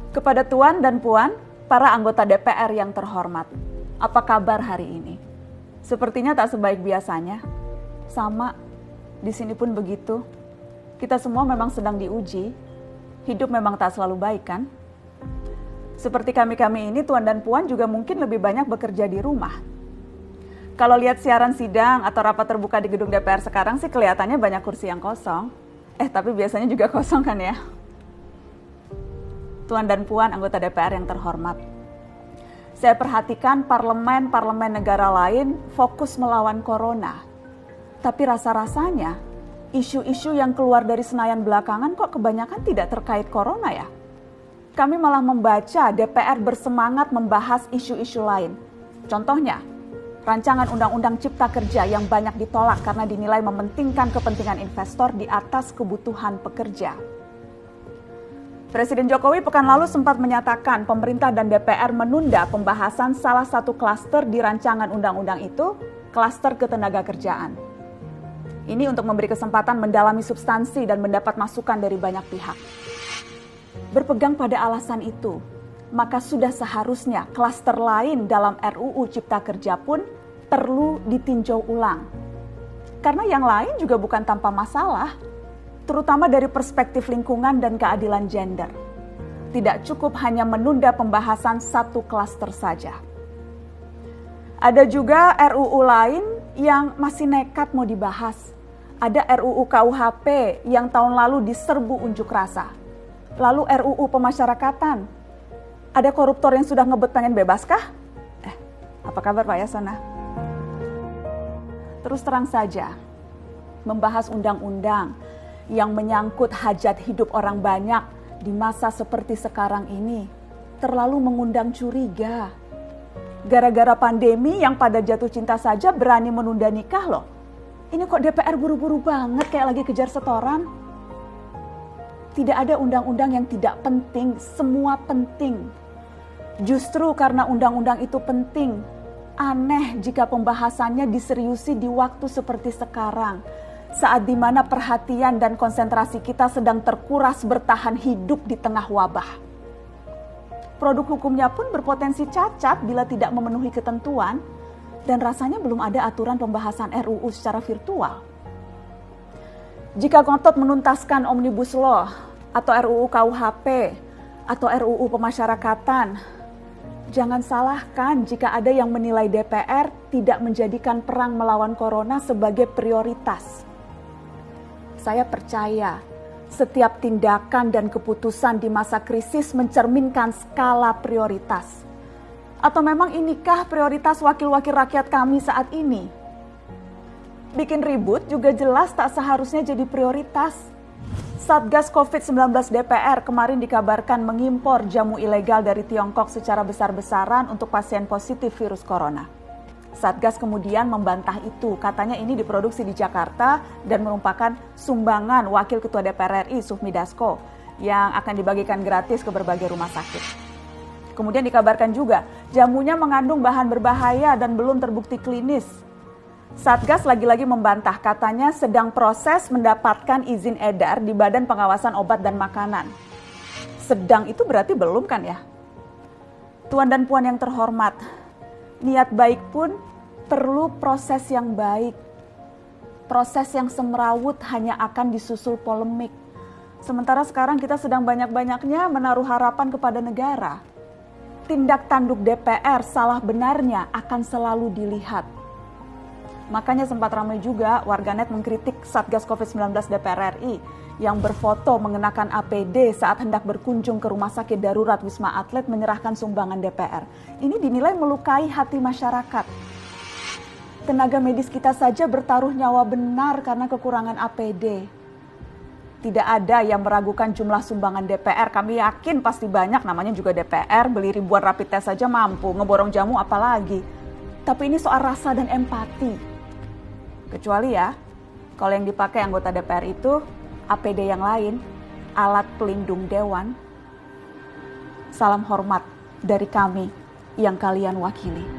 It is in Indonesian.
Kepada Tuan dan Puan, para anggota DPR yang terhormat, apa kabar hari ini? Sepertinya tak sebaik biasanya. Sama, di sini pun begitu. Kita semua memang sedang diuji. Hidup memang tak selalu baik, kan? Seperti kami-kami ini, Tuan dan Puan juga mungkin lebih banyak bekerja di rumah. Kalau lihat siaran sidang atau rapat terbuka di gedung DPR sekarang sih kelihatannya banyak kursi yang kosong. Tapi biasanya juga kosong kan ya? Tuan dan Puan anggota DPR yang terhormat. Saya perhatikan parlemen-parlemen negara lain fokus melawan corona. Tapi rasa-rasanya isu-isu yang keluar dari Senayan belakangan kok kebanyakan tidak terkait corona ya? Kami malah membaca DPR bersemangat membahas isu-isu lain. Contohnya, rancangan Undang-Undang Cipta Kerja yang banyak ditolak karena dinilai mementingkan kepentingan investor di atas kebutuhan pekerja. Presiden Jokowi pekan lalu sempat menyatakan pemerintah dan DPR menunda pembahasan salah satu klaster di rancangan undang-undang itu, klaster ketenagakerjaan. Ini untuk memberi kesempatan mendalami substansi dan mendapat masukan dari banyak pihak. Berpegang pada alasan itu, maka sudah seharusnya klaster lain dalam RUU Cipta Kerja pun perlu ditinjau ulang. Karena yang lain juga bukan tanpa masalah, terutama dari perspektif lingkungan dan keadilan gender. Tidak cukup hanya menunda pembahasan satu klaster saja. Ada juga RUU lain yang masih nekat mau dibahas. Ada RUU KUHP yang tahun lalu diserbu unjuk rasa. Lalu RUU pemasyarakatan. Ada koruptor yang sudah ngebet pengen bebas kah? Apa kabar Pak Yasona? Terus terang saja, membahas undang-undang yang menyangkut hajat hidup orang banyak di masa seperti sekarang ini terlalu mengundang curiga. Gara-gara pandemi yang pada jatuh cinta saja berani menunda nikah loh. Ini kok DPR buru-buru banget kayak lagi kejar setoran? Tidak ada undang-undang yang tidak penting, semua penting. Justru karena undang-undang itu penting, aneh jika pembahasannya diseriusi di waktu seperti sekarang. Saat dimana perhatian dan konsentrasi kita sedang terkuras bertahan hidup di tengah wabah. Produk hukumnya pun berpotensi cacat bila tidak memenuhi ketentuan dan rasanya belum ada aturan pembahasan RUU secara virtual. Jika ngotot menuntaskan Omnibus Law atau RUU KUHP atau RUU pemasyarakatan, jangan salahkan jika ada yang menilai DPR tidak menjadikan perang melawan corona sebagai prioritas. Saya percaya setiap tindakan dan keputusan di masa krisis mencerminkan skala prioritas. Atau memang inikah prioritas wakil-wakil rakyat kami saat ini? Bikin ribut juga jelas tak seharusnya jadi prioritas. Satgas COVID-19 DPR kemarin dikabarkan mengimpor jamu ilegal dari Tiongkok secara besar-besaran untuk pasien positif virus corona. Satgas kemudian membantah itu, katanya ini diproduksi di Jakarta dan merupakan sumbangan Wakil Ketua DPR RI Sufmi Dasko yang akan dibagikan gratis ke berbagai rumah sakit. Kemudian dikabarkan juga jamunya mengandung bahan berbahaya dan belum terbukti klinis. Satgas lagi-lagi membantah, katanya sedang proses mendapatkan izin edar di Badan Pengawasan Obat dan Makanan. Sedang itu berarti belum kan ya? Tuan dan Puan yang terhormat, niat baik pun perlu proses yang baik. Proses yang semrawut hanya akan disusul polemik. Sementara sekarang kita sedang banyak-banyaknya menaruh harapan kepada negara. Tindak tanduk DPR salah benarnya akan selalu dilihat. Makanya sempat ramai juga warganet mengkritik Satgas COVID-19 DPR RI yang berfoto mengenakan APD saat hendak berkunjung ke rumah sakit darurat Wisma Atlet menyerahkan sumbangan DPR. Ini dinilai melukai hati masyarakat. Tenaga medis kita saja bertaruh nyawa benar karena kekurangan APD. Tidak ada yang meragukan jumlah sumbangan DPR. Kami yakin pasti banyak, namanya juga DPR, beli ribuan rapid test saja mampu, ngeborong jamu apalagi. Tapi ini soal rasa dan empati. Kecuali ya, kalau yang dipakai anggota DPR itu APD yang lain, alat pelindung dewan. Salam hormat dari kami yang kalian wakili.